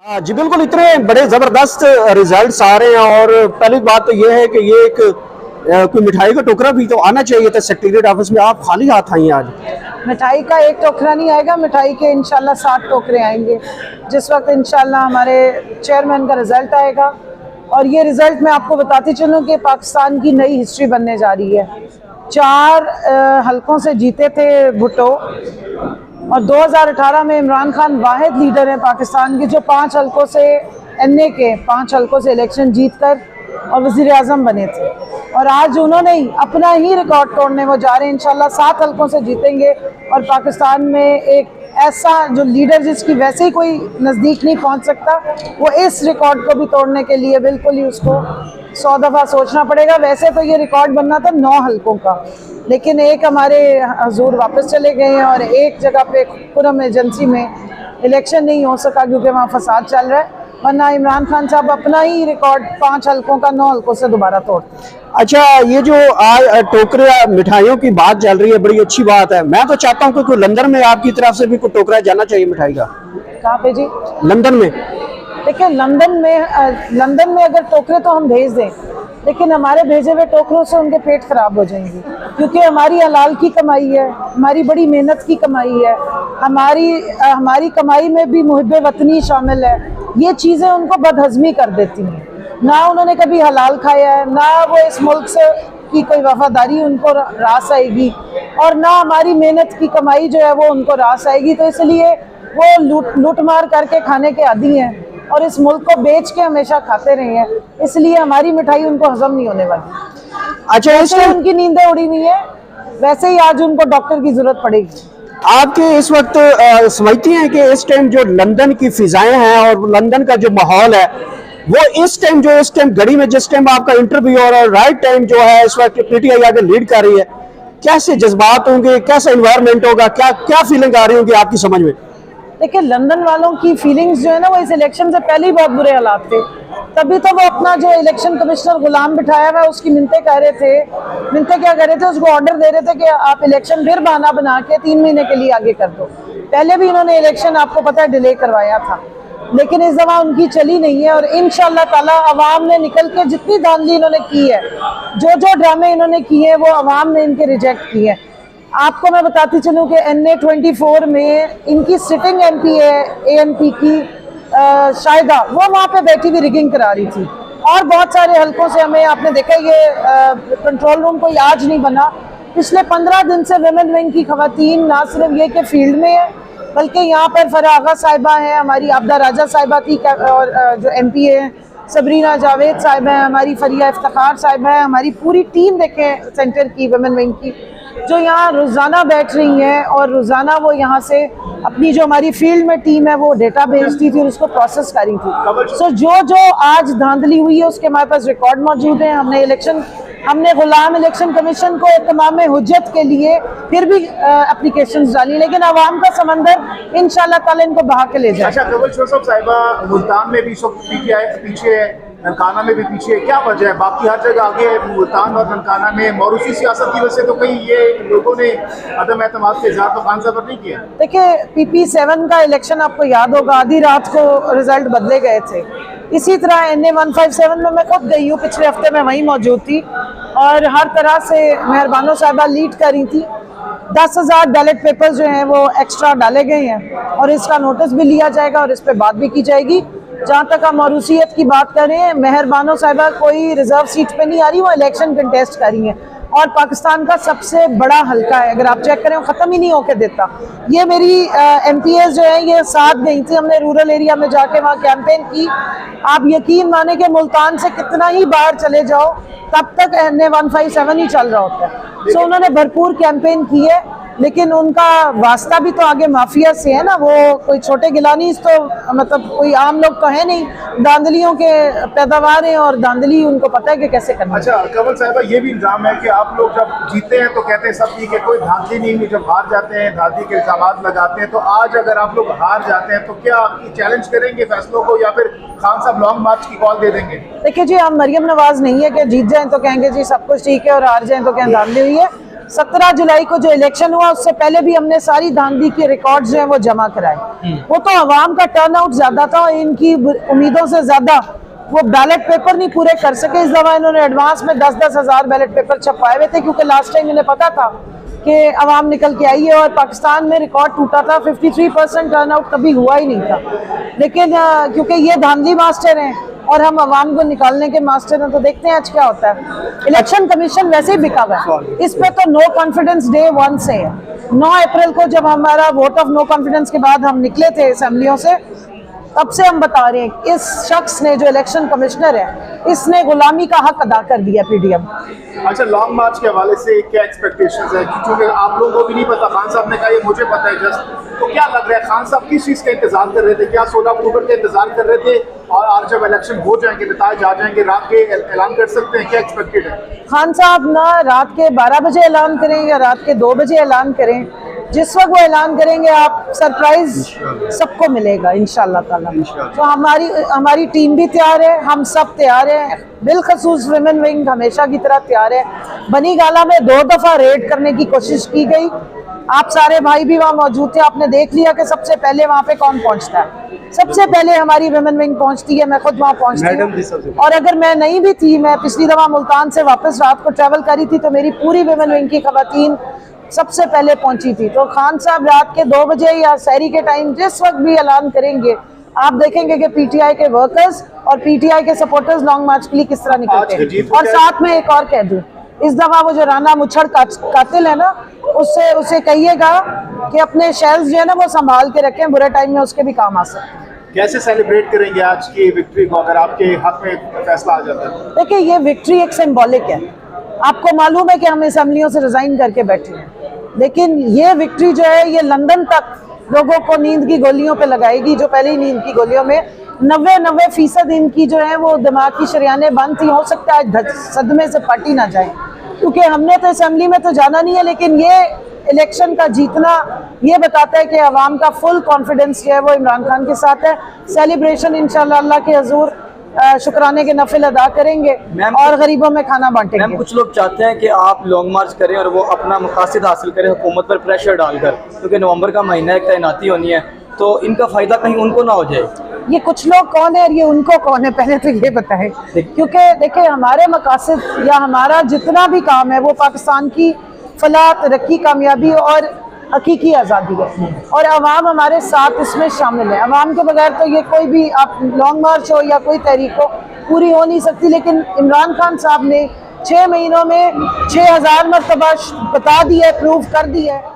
जी बिल्कुल, इतने बड़े ज़बरदस्त रिजल्ट्स आ रहे हैं और पहली बात तो ये है कि ये एक कोई मिठाई का टोकरा भी तो आना चाहिए था सेक्रेटरीट ऑफिस में। आप खाली हाथ आई हैं आज। मिठाई का एक टोकरा नहीं आएगा, मिठाई के इंशाल्लाह 7 टोकरे आएंगे जिस वक्त इंशाल्लाह हमारे चेयरमैन का रिज़ल्ट आएगा। और ये रिज़ल्ट मैं आपको बताती चलूँ कि पाकिस्तान की नई हिस्ट्री बनने जा रही है। 4 हलकों से जीते थे भुट्टो और 2018 में इमरान खान वाहिद लीडर हैं पाकिस्तान के जो 5 हलकों से एनए के 5 हलकों से इलेक्शन जीतकर और वज़ीर आज़म बने थे। और आज उन्होंने ही अपना ही रिकॉर्ड तोड़ने वो जा रहे हैं। इंशाल्लाह 7 हलकों से जीतेंगे और पाकिस्तान में एक ऐसा जो लीडर जिसकी वैसे ही कोई नज़दीक नहीं पहुंच सकता, वो इस रिकॉर्ड को भी तोड़ने के लिए बिल्कुल ही उसको 100 दफ़ा सोचना पड़ेगा। वैसे तो ये रिकॉर्ड बनना था 9 हलकों का, लेकिन एक हमारे हजूर वापस चले गए हैं और एक जगह पे खुर्रम एजेंसी में इलेक्शन नहीं हो सका क्योंकि वहाँ फसाद चल रहा है। वरना इमरान खान साहब अपना ही रिकॉर्ड 5 हलकों का 9 हलकों से दोबारा तोड़ते। अच्छा, ये जो आज टोकरे मिठाइयों की बात चल रही है, बड़ी अच्छी बात है। मैं तो चाहता हूँ कि कोई लंदन में आपकी तरफ से भी कोई टोकरा जाना चाहिए मिठाई का। कहाँ पे जी? लंदन में। देखिए, लंदन में अगर टोकरे तो हम भेज दें, लेकिन हमारे भेजे हुए टोकरों से उनके पेट खराब हो जाएंगे क्योंकि हमारी हलाल की कमाई है, हमारी बड़ी मेहनत की कमाई है, हमारी कमाई में भी मुहिब्बे वतनी शामिल है। ये चीज़ें उनको बदहज़मी कर देती हैं। ना उन्होंने कभी हलाल खाया है, ना वो इस मुल्क से की कोई वफादारी उनको रास आएगी और ना हमारी मेहनत की कमाई जो है वो उनको रास आएगी। तो इसलिए वो लूट मार करके खाने के आदी हैं और इस मुल्क को बेच के हमेशा खाते रहे हैं, इसलिए हमारी मिठाई उनको हजम नहीं होने वाली। अच्छा, इसलिए उनकी नींदें उड़ी हुई है, वैसे ही आज उनको डॉक्टर की जरूरत पड़ेगी। आपके इस वक्त समझती हैं कि इस टाइम जो लंदन की फिजाएं हैं और लंदन का जो माहौल है वो इस टाइम घड़ी में जिस टाइम आपका इंटरव्यू और राइट टाइम जो है इस वक्त पीटीआई आगे लीड कर रही है, कैसे जज्बात होंगे, कैसा इन्वायरमेंट होगा, क्या फीलिंग आ रही होगी आपकी समझ में? देखिए, लंदन वालों की फीलिंग्स जो है ना वो इस इलेक्शन से पहले ही बहुत बुरे हालात थे। तभी तो वो अपना जो इलेक्शन कमिश्नर गुलाम बिठाया हुआ उसकी मिन्नतें क्या कर रहे थे, उसको ऑर्डर दे रहे थे कि आप इलेक्शन फिर बहाना बना के 3 महीने के लिए आगे कर दो। पहले भी इन्होंने इलेक्शन आपको पता है डिले करवाया था, लेकिन इस दफ़ा उनकी चली नहीं है। और इंशाल्लाह ताला अवाम ने निकल के जितनी धांधली इन्होंने की है, जो ड्रामे इन्होंने किए हैं, वो अवाम ने इनके रिजेक्ट किए हैं। आपको मैं बताती चलूँ कि NA 24 में इनकी सिटिंग MP है ANP की शायदा, वो वहाँ पे बैठी हुई रिगिंग करा रही थी। और बहुत सारे हलकों से हमें आपने देखा ये कंट्रोल रूम कोई आज नहीं बना। पिछले 15 दिन से विमेन विंग की खवातीन ना सिर्फ ये कि फील्ड में है, बल्कि यहाँ पर फरागा साहिबा हैं, हमारी आबदा राजा साहिबा थी और जो MP है सबरीना जावेद साहिब हैं, हमारी फरिया इफ्तिखार साहिब हैं, हमारी पूरी टीम देखें सेंटर की विमेन विंग की जो यहाँ रोज़ाना बैठ रही हैं और रोज़ाना वो यहाँ से अपनी जो हमारी फील्ड में टीम है वो डेटा भेजती थी और उसको प्रोसेस करी थी। सो जो आज धांधली हुई है उसके हमारे पास रिकॉर्ड मौजूद है। हमने गुलाम इलेक्शन कमीशन को इत्माम हुज्जत के लिए फिर भी एप्लीकेशंस डाली, लेकिन आवाम का समंदर इंशाल्लाह ताला इनको बहा के ले जाए। अच्छा, कबल शोसफ साहिबा, मुल्तान में भी सब पीछे है, ननकाना में भी पीछे है, क्या वजह है? बाकी हर जगह आगे है, मुल्तान और ननकाना में मौरूसी सियासत की वजह से तो कहीं ये लोगों ने अदम एतमाद के इज़हार तो खान साहब पर नहीं किया। देखिए, PP7 का इलेक्शन आपको याद होगा, आधी रात को रिजल्ट बदले गए थे। इसी तरह NA 157 में मैं खुद गई हूँ, पिछले हफ्ते में वहीं मौजूद थी और हर तरह से मेहरबानो साहिबा लीड कर रही थी। 10,000 बैलेट पेपर जो हैं वो एक्स्ट्रा डाले गए हैं और इसका नोटिस भी लिया जाएगा और इस पर बात भी की जाएगी। जहाँ तक हम मौरूसियत की बात करें, मेहरबानो साहिबा कोई रिजर्व सीट पे नहीं आ रही, वो इलेक्शन कंटेस्ट कर रही हैं और पाकिस्तान का सबसे बड़ा हलका है, अगर आप चेक करें वो ख़त्म ही नहीं होके देता। ये मेरी MPs जो है ये साथ गई थी, हमने रूरल एरिया में जाके वहाँ कैंपेन की। आप यकीन माने कि मुल्तान से कितना ही बाहर चले जाओ तब तक NA 157 ही चल रहा होता है। सो उन्होंने भरपूर कैंपेन की है, लेकिन उनका वास्ता भी तो आगे माफिया से है ना, वो कोई छोटे गिलानीस तो मतलब कोई आम लोग तो है नहीं, धांधलियों के पैदावार हैं और धांधली उनको पता है कि कैसे करना। अच्छा कमल साहिबा, ये भी इल्जाम है कि आप लोग जब जीते हैं तो कहते हैं सब ठीक है, कोई धांधली नहीं हुई, जब हार जाते हैं धांधली के इल्जाम लगाते हैं। तो आज अगर आप लोग हार जाते हैं तो क्या चैलेंज करेंगे फैसलों को या फिर खान साहब लॉन्ग मार्च की कॉल दे देंगे? देखिए जी, हम मरियम नवाज नहीं है कि जीत जाएं तो कहेंगे जी सब कुछ ठीक है और हार जाएं तो कहें धांधली हुई है। 17 जुलाई को जो इलेक्शन हुआ उससे पहले भी हमने सारी धांधली के रिकॉर्ड्स जो है वो जमा कराए। वो तो अवाम का टर्नआउट ज्यादा था, इनकी उम्मीदों से ज्यादा वो बैलेट पेपर नहीं पूरे कर सके। इस दफा इन्होंने एडवांस में 10-10 हज़ार बैलेट पेपर छपवाए हुए थे, क्योंकि लास्ट टाइम इन्हें पता था कि अवाम निकल के आई है और पाकिस्तान में रिकॉर्ड टूटा था। 53% टर्नआउट कभी हुआ ही नहीं था। लेकिन क्योंकि ये धांधली मास्टर हैं और हम अवाम को निकालने के मास्टर हैं, तो देखते हैं आज क्या होता है। इलेक्शन कमीशन वैसे ही बिका हुआ है, इस पे तो नो कॉन्फिडेंस डे 1 से है। 9 अप्रैल को जब हमारा वोट ऑफ नो कॉन्फिडेंस के बाद हम निकले थे असेंबलियों से, तब से हम बता रहे हैं इस शख्स ने, जो इलेक्शन कमिश्नर है, इसने गुलामी का हक अदा कर दिया पीडीएम। अच्छा, लॉन्ग मार्च के हवाले से क्या एक्सपेक्टेशंस है? क्योंकि आप लोगों को भी नहीं पता, खान साहब ने कहा ये मुझे पता है जस्ट, तो क्या लग रहा है खान साहब किस चीज़ का इंतजार कर रहे थे? क्या 16 अक्टूबर का इंतजार कर रहे थे और जब इलेक्शन हो जाएंगे, नताज आ जाएंगे, रात के ऐलान कर सकते हैं? क्या एक्सपेक्टेड है? खान साहब ना रात के 12 बजे ऐलान करें या रात के 2 बजे ऐलान करें, जिस वक्त वो ऐलान करेंगे आप सरप्राइज सबको मिलेगा इंशाल्लाह ताला। तो हमारी टीम भी तैयार है, हम सब तैयार हैं, बिलखसूस विमेन विंग हमेशा की तरह तैयार है। बनी गाला में 2 दफा रेड करने की कोशिश की गई, आप सारे भाई भी वहाँ मौजूद थे, आपने देख लिया कि सबसे पहले वहाँ पे कौन पहुँचता है। सबसे पहले हमारी विमेन विंग पहुँचती है, मैं खुद वहाँ पहुँचती हूँ। और अगर मैं नहीं भी थी, मैं पिछली दफा मुल्तान से वापस रात को ट्रैवल करी थी, तो मेरी पूरी विमेन विंग की खवातीन सबसे पहले पहुंची थी। तो खान साहब रात के 2 बजे या सहरी के टाइम जिस वक्त भी ऐलान करेंगे, आप देखेंगे कि पीटीआई के वर्कर्स और पीटीआई के सपोर्टर्स लॉन्ग मार्च के लिए किस तरह निकलते हैं। और साथ में एक और कह दूं, इस दफा वो जो राना मुच्छड़ कातिल है ना, उससे कहिएगा कि अपने शेल्स जो है ना वो संभाल के रखें, बुरे टाइम में उसके भी काम आ सकते हैं। कैसे सेलिब्रेट करेंगे आज की विक्ट्री को अगर आपके हक में फैसला आ जाता है? देखिए, ये विक्ट्री एक सिंबॉलिक है। आपको मालूम है कि हम असेंबलियों से रिजाइन करके बैठे हैं, लेकिन ये विक्ट्री जो है ये लंदन तक लोगों को नींद की गोलियों पे लगाएगी, जो पहले ही नींद की गोलियों में 90% इनकी जो है वो दिमाग की शरियानें बंद थी। हो सकता है सदमे से फट ही ना जाए, क्योंकि हमने तो असेंबली में तो जाना नहीं है, लेकिन ये इलेक्शन का जीतना ये बताता है कि अवाम का फुल कॉन्फिडेंस जो है वो इमरान खान के साथ है। सेलिब्रेशन इंशाल्लाह अल्लाह के हजूर शुक्राने के नफिल अदा करेंगे और गरीबों में खाना बांटेंगे। मैम, कुछ लोग चाहते हैं कि आप लॉन्ग मार्च करें और वो अपना मकासद हासिल करें हुकूमत पर प्रेशर डालकर, क्योंकि नवंबर का महीना एक तैनाती होनी है, तो इनका फ़ायदा कहीं उनको ना हो जाए। ये कुछ लोग कौन है और ये उनको कौन है, पहले तो ये बताएं। क्योंकि देखिए, हमारे मकासद या हमारा जितना भी काम है वो पाकिस्तान की फलाह, तरक्की, कामयाबी और हकीकी आज़ादी है, और अवाम हमारे साथ इसमें शामिल है। अवाम के बगैर तो ये कोई भी आप लॉन्ग मार्च हो या कोई तहरीक हो पूरी हो नहीं सकती। लेकिन इमरान खान साहब ने 6 महीनों में 6000 मरतबा बता दिया है, प्रूव कर दिया है